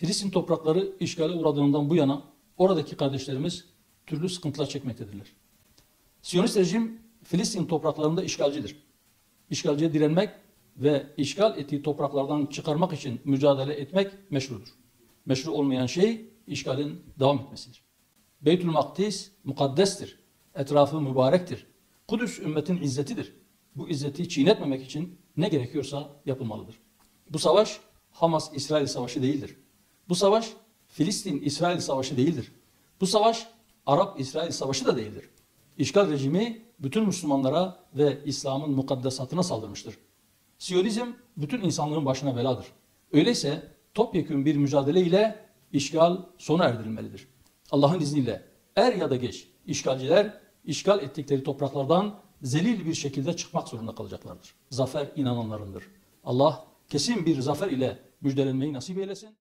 Filistin toprakları işgale uğradığından bu yana oradaki kardeşlerimiz türlü sıkıntılar çekmektedirler. Siyonist rejim Filistin topraklarında işgalcidir. İşgalciye direnmek ve işgal ettiği topraklardan çıkarmak için mücadele etmek meşrudur. Meşru olmayan şey işgalin devam etmesidir. Beytül Makdis mukaddestir. Etrafı mübarektir. Kudüs ümmetin izzetidir. Bu izzeti çiğnetmemek için ne gerekiyorsa yapılmalıdır. Bu savaş Hamas-İsrail savaşı değildir. Bu savaş Filistin-İsrail savaşı değildir. Bu savaş Arap-İsrail savaşı da değildir. İşgal rejimi bütün Müslümanlara ve İslam'ın mukaddesatına saldırmıştır. Siyonizm bütün insanlığın başına beladır. Öyleyse topyekün bir mücadele ile işgal sona erdirilmelidir. Allah'ın izniyle er ya da geç işgalciler işgal ettikleri topraklardan zelil bir şekilde çıkmak zorunda kalacaklardır. Zafer inananlarındır. Allah kesin bir zafer ile müjdelenmeyi nasip eylesin.